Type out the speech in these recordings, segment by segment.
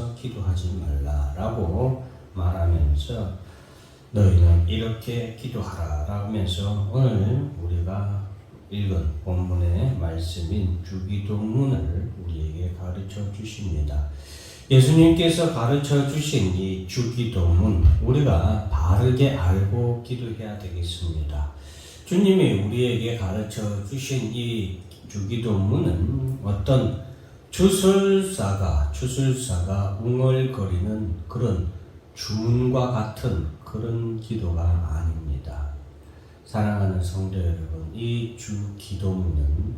위해서 기도하지 말라라고 말하면서 너희는 이렇게 기도하라 라면서 오늘 우리가 읽은 본문의 말씀인 주기도문을 우리에게 가르쳐 주십니다. 예수님께서 가르쳐 주신 이 주기도문 우리가 바르게 알고 기도해야 되겠습니다. 주님이 우리에게 가르쳐 주신 이 주기도문은 어떤 주술사가 웅얼거리는 그런 주문과 같은 그런 기도가 아닙니다. 사랑하는 성도 여러분, 이 주기도문은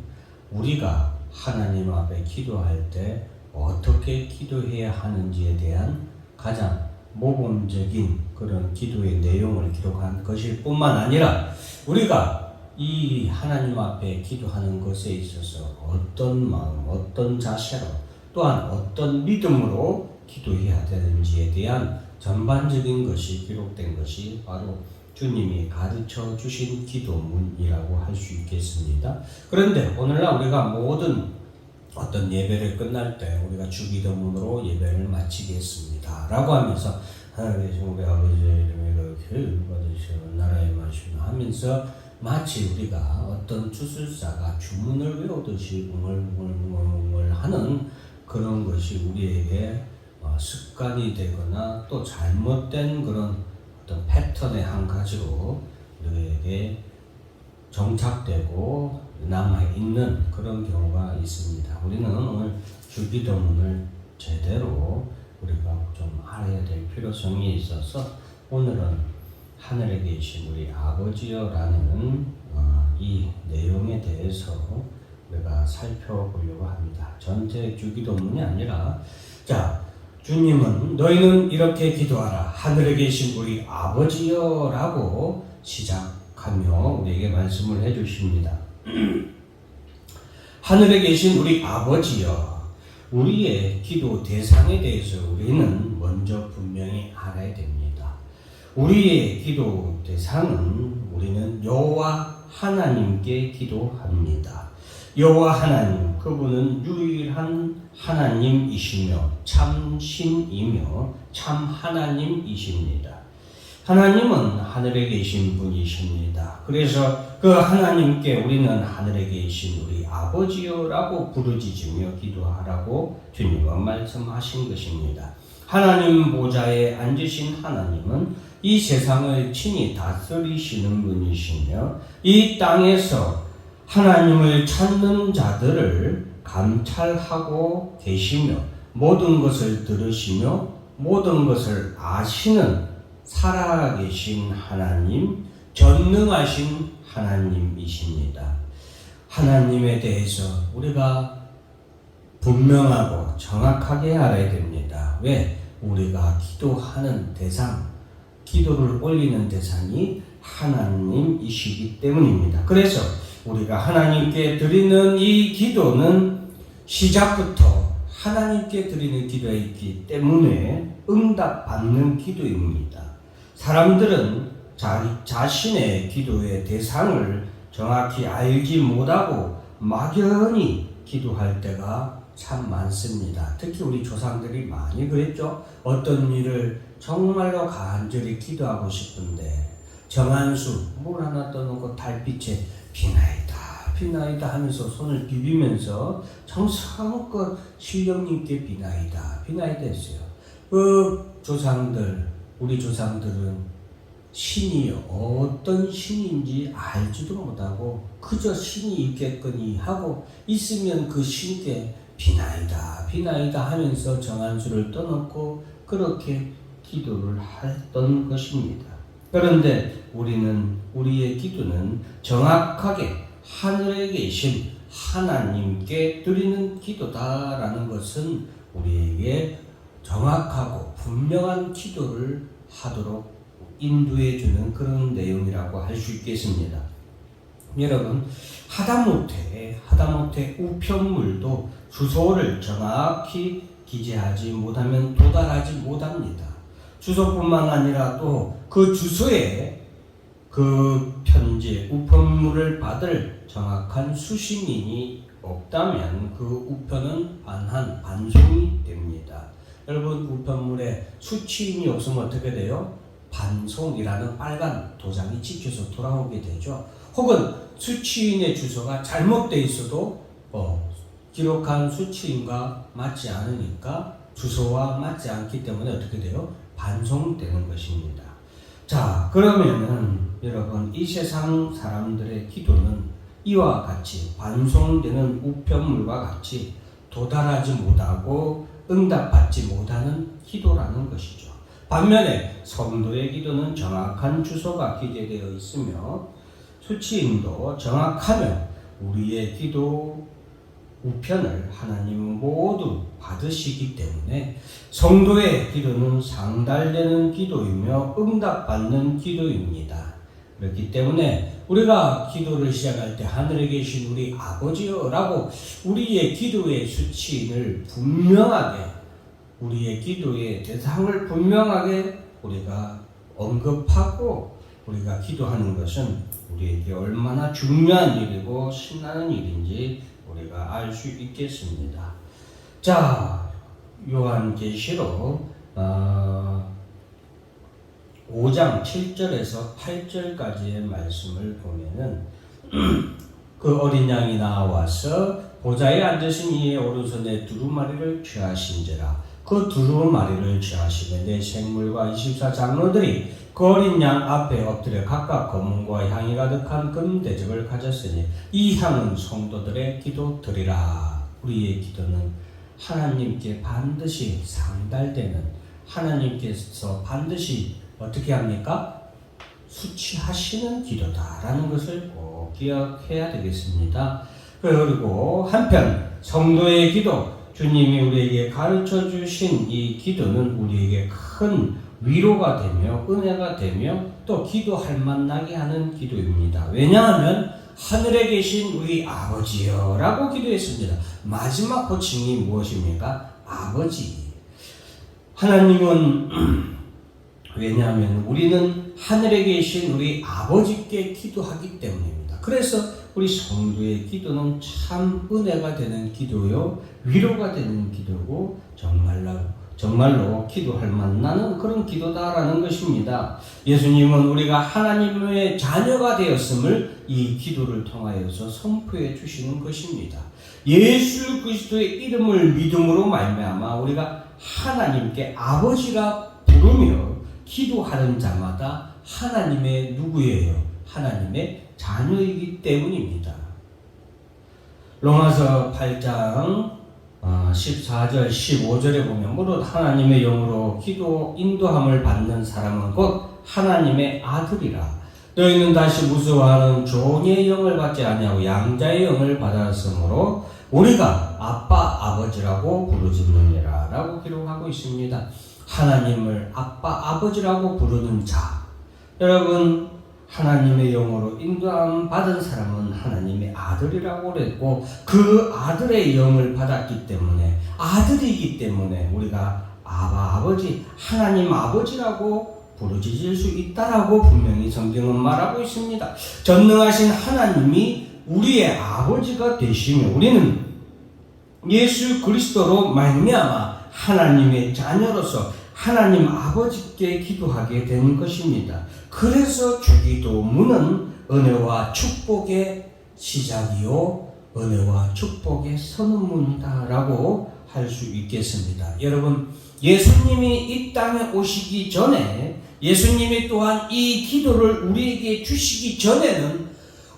우리가 하나님 앞에 기도할 때 어떻게 기도해야 하는지에 대한 가장 모범적인 그런 기도의 내용을 기록한 것일 뿐만 아니라 우리가 이 하나님 앞에 기도하는 것에 있어서 어떤 마음, 어떤 자세로 또한 어떤 믿음으로 기도해야 되는지에 대한 전반적인 것이 기록된 것이 바로 주님이 가르쳐 주신 기도문이라고 할 수 있겠습니다. 그런데 오늘날 우리가 모든 어떤 예배를 끝날 때 우리가 주기도문으로 예배를 마치겠습니다 라고 하면서 하나님의 우리 아버지의 이름에 이렇게 받으시오 나라의 말씀을 하면서 마치 우리가 어떤 주술사가 주문을 외우듯이 웅얼웅얼 하는 그런 것이 우리에게 습관이 되거나 또 잘못된 그런 어떤 패턴의 한 가지로 우리에게 정착되고 남아있는 그런 경우가 있습니다. 우리는 오늘 주기도문을 제대로 우리가 좀 알아야 될 필요성이 있어서 오늘은 하늘에 계신 우리 아버지여라는 이 내용에 대해서 우리가 살펴보려고 합니다. 전체 주기도문이 아니라 주님은 너희는 이렇게 기도하라 하늘에 계신 우리 아버지여 라고 시작하며 우리에게 말씀을 해주십니다. 하늘에 계신 우리 아버지여, 우리의 기도 대상에 대해서 우리는 먼저 분명히 알아야 됩니다. 우리의 기도 대상은 우리는 여호와 하나님께 기도합니다. 여호와 하나님, 그분은 유일한 하나님이시며 참 신이며 참 하나님이십니다. 하나님은 하늘에 계신 분이십니다. 그래서 그 하나님께 우리는 하늘에 계신 우리 아버지여라고 부르짖으며 기도하라고 주님은 말씀하신 것입니다. 하나님 보좌에 앉으신 하나님은 이 세상을 친히 다스리시는 분이시며 이 땅에서 하나님을 찾는 자들을 감찰하고 계시며 모든 것을 들으시며 모든 것을 아시는 살아계신 하나님, 전능하신 하나님이십니다. 하나님에 대해서 우리가 분명하고 정확하게 알아야 됩니다. 왜? 우리가 기도하는 대상, 기도를 올리는 대상이 하나님이시기 때문입니다. 그래서 우리가 하나님께 드리는 이 기도는 시작부터 하나님께 드리는 기도이기 때문에 응답받는 기도입니다. 사람들은 자신의 기도의 대상을 정확히 알지 못하고 막연히 기도할 때가 참 많습니다. 특히 우리 조상들이 많이 그랬죠. 어떤 일을 정말로 간절히 기도하고 싶은데 정한수 물 하나 떠놓고 달빛에 비나이다 하면서 손을 비비면서 정성껏 신령님께 비나이다 했어요. 그 조상들, 우리 조상들은 신이 어떤 신인지 알지도 못하고 그저 신이 있겠거니 하고 있으면 그 신께 비나이다 하면서 정한수를 떠놓고 그렇게 기도를 했던 것입니다. 그런데 우리의 기도는 정확하게 하늘에 계신 하나님께 드리는 기도다라는 것은 우리에게 정확하고 분명한 기도를 하도록 인도해 주는 그런 내용이라고 할 수 있겠습니다. 여러분, 하다못해 우편물도 주소를 정확히 기재하지 못하면 도달하지 못합니다. 주소뿐만 아니라 또 그 주소에 그 편지, 우편물을 받을 정확한 수신인이 없다면 그 우편은 반송이 됩니다. 여러분 우편물에 수취인이 없으면 어떻게 돼요? 반송이라는 빨간 도장이 찍혀서 돌아오게 되죠. 혹은 수취인의 주소가 잘못되어 있어도 기록한 수취인과 맞지 않으니까 주소와 맞지 않기 때문에 어떻게 돼요? 반송되는 것입니다. 자, 그러면은 여러분 이 세상 사람들의 기도는 이와 같이 반송되는 우편물과 같이 도달하지 못하고 응답받지 못하는 기도라는 것이죠. 반면에 성도의 기도는 정확한 주소가 기재되어 있으며 수치인도 정확하며 우리의 기도 우편을 하나님은 모두 받으시기 때문에 성도의 기도는 상달되는 기도이며 응답받는 기도입니다. 그렇기 때문에 우리가 기도를 시작할 때 하늘에 계신 우리 아버지여 라고 우리의 기도의 수치인을 분명하게, 우리의 기도의 대상을 분명하게 우리가 언급하고 우리가 기도하는 것은 우리에게 얼마나 중요한 일이고 신나는 일인지 우리가 알 수 있겠습니다. 자, 요한계시록 5장 7절에서 8절까지의 말씀을 보면은 그 어린 양이 나와서 보좌에 앉으신 이의 오른손에 두루마리를 취하신지라. 그 두루마리를 취하시며 내 생물과 24장로들이 그 어린 양 앞에 엎드려 각각 검은과 향이 가득한 금대접을 가졌으니 이 향은 성도들의 기도드리라. 우리의 기도는 하나님께 반드시 상달되는, 하나님께서 반드시 어떻게 합니까? 수치하시는 기도다라는 것을 꼭 기억해야 되겠습니다. 그리고 한편 성도의 기도, 주님이 우리에게 가르쳐 주신 이 기도는 우리에게 큰 위로가 되며 은혜가 되며 또 기도할 만나게 하는 기도입니다. 왜냐하면 하늘에 계신 우리 아버지여 라고 기도했습니다. 마지막 호칭이 무엇입니까? 아버지. 하나님은 왜냐하면 우리는 하늘에 계신 우리 아버지께 기도하기 때문입니다. 그래서 우리 성도의 기도는 참 은혜가 되는 기도요, 위로가 되는 기도고 정말로 기도할 만나는 그런 기도다라는 것입니다. 예수님은 우리가 하나님의 자녀가 되었음을 이 기도를 통하여서 선포해 주시는 것입니다. 예수 그리스도의 이름을 믿음으로 말미암아 우리가 하나님께 아버지라 부르며 기도하는 자마다 하나님의 누구예요? 하나님의 자녀이기 때문입니다. 로마서 8장 14절 15절에 보면 무릇 하나님의 영으로 기도 인도함을 받는 사람은 곧 하나님의 아들이라. 너희는 다시 무서워하는 종의 영을 받지 아니하고 양자의 영을 받았으므로 우리가 아빠 아버지라고 부르짖느니라 라고 기록하고 있습니다. 하나님을 아빠 아버지라고 부르는 자, 여러분 하나님의 영으로 인도함 받은 사람은 하나님의 아들이라고 그랬고 그 아들의 영을 받았기 때문에, 아들이기 때문에 우리가 아버지, 하나님 아버지라고 부르짖을 수 있다라고 분명히 성경은 말하고 있습니다. 전능하신 하나님이 우리의 아버지가 되시며 우리는 예수 그리스도로 말미암아 하나님의 자녀로서 하나님 아버지께 기도하게 된 것입니다. 그래서 주기도문은 은혜와 축복의 시작이요 은혜와 축복의 선언문이다라고 할 수 있겠습니다. 여러분, 예수님이 이 땅에 오시기 전에, 예수님이 또한 이 기도를 우리에게 주시기 전에는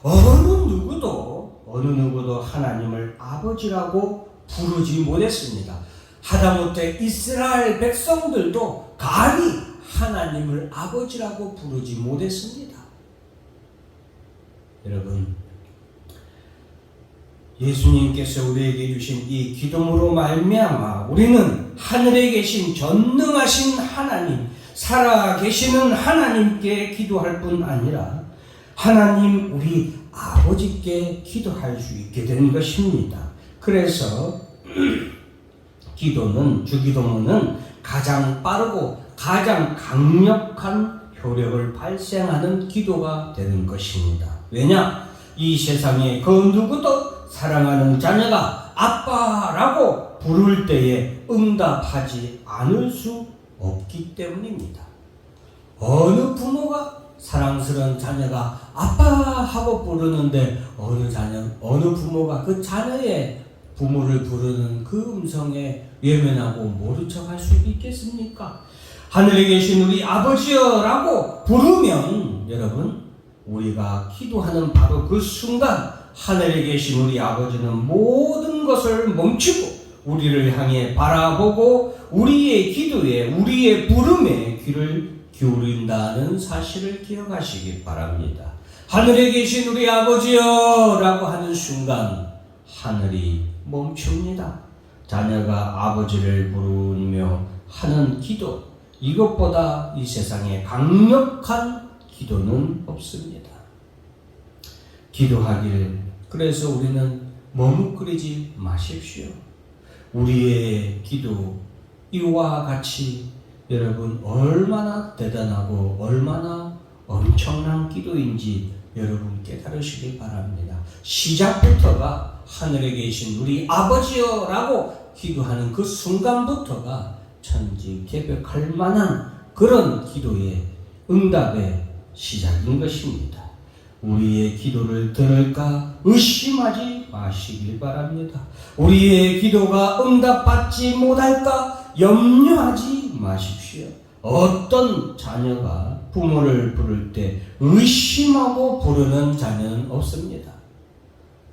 어느 누구도 하나님을 아버지라고 부르지 못했습니다. 하다못해 이스라엘 백성들도 감히 하나님을 아버지라고 부르지 못했습니다. 여러분, 예수님께서 우리에게 주신 이 기도로 말미암아 우리는 하늘에 계신 전능하신 하나님, 살아계시는 하나님께 기도할 뿐 아니라 하나님 우리 아버지께 기도할 수 있게 된 것입니다. 그래서 주기도문은 가장 빠르고 가장 강력한 효력을 발생하는 기도가 되는 것입니다. 왜냐? 이 세상에 그 누구도 사랑하는 자녀가 아빠라고 부를 때에 응답하지 않을 수 없기 때문입니다. 어느 부모가 사랑스러운 자녀가 아빠 하고 부르는데 어느 부모가 그 자녀의 부모를 부르는 그 음성에 외면하고 모른 척 할 수 있겠습니까? 하늘에 계신 우리 아버지여 라고 부르면 여러분, 우리가 기도하는 바로 그 순간 하늘에 계신 우리 아버지는 모든 것을 멈추고 우리를 향해 바라보고 우리의 기도에, 우리의 부름에 귀를 기울인다는 사실을 기억하시기 바랍니다. 하늘에 계신 우리 아버지여 라고 하는 순간 하늘이 멈춥니다. 자녀가 아버지를 부르며 하는 기도, 이것보다 이 세상에 강력한 기도는 없습니다. 기도하길, 그래서 우리는 머뭇거리지 마십시오. 우리의 기도, 이와 같이 여러분 얼마나 대단하고 얼마나 엄청난 기도인지 여러분 깨달으시기 바랍니다. 시작부터가 하늘에 계신 우리 아버지여 라고 기도하는 그 순간부터가 천지개벽할 만한 그런 기도의 응답의 시작인 것입니다. 우리의 기도를 들을까 의심하지 마시길 바랍니다. 우리의 기도가 응답받지 못할까 염려하지 마십시오. 어떤 자녀가 부모를 부를 때 의심하고 부르는 자녀는 없습니다.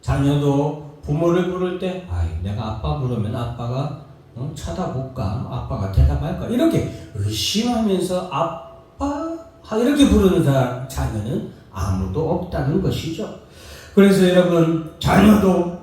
자녀도 부모를 부를 때 내가 아빠 부르면 아빠가 쳐다볼까? 아빠가 대답할까? 이렇게 의심하면서 아빠 이렇게 부르는 자녀는 아무도 없다는 것이죠. 그래서 여러분, 자녀도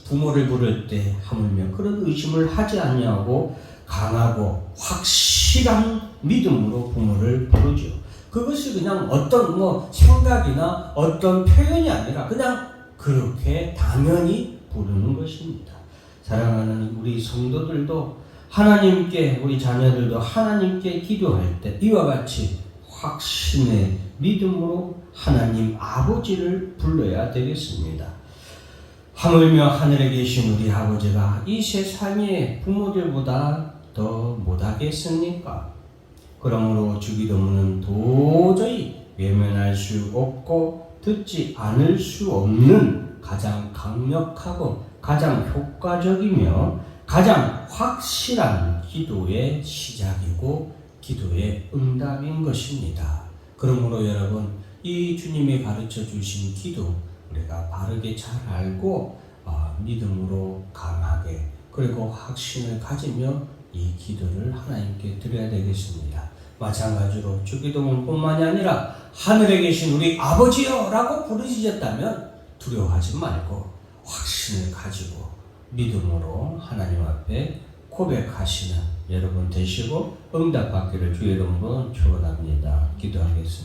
부모를 부를 때 하물며 그런 의심을 하지 않냐고 강하고 확실한 믿음으로 부모를 부르죠. 그것이 그냥 어떤 생각이나 어떤 표현이 아니라 그냥 그렇게 당연히 부르는 것입니다. 사랑하는 우리 성도들도 하나님께, 우리 자녀들도 하나님께 기도할 때 이와 같이 확신의 믿음으로 하나님 아버지를 불러야 되겠습니다. 하물며 하늘에 계신 우리 아버지가 이 세상의 부모들보다 더 못하겠습니까? 그러므로 주기도문은 도저히 외면할 수 없고 듣지 않을 수 없는 가장 강력하고 가장 효과적이며 가장 확실한 기도의 시작이고 기도의 응답인 것입니다. 그러므로 여러분, 이 주님이 가르쳐 주신 기도 우리가 바르게 잘 알고 믿음으로 강하게 그리고 확신을 가지며 이 기도를 하나님께 드려야 되겠습니다. 마찬가지로 주기도문뿐만이 아니라 하늘에 계신 우리 아버지여 라고 부르짖었다면 두려워하지 말고 확신을 가지고 믿음으로 하나님 앞에 고백하시는 여러분 되시고 응답받기를 주의 이름으로 축원합니다. 기도하겠습니다.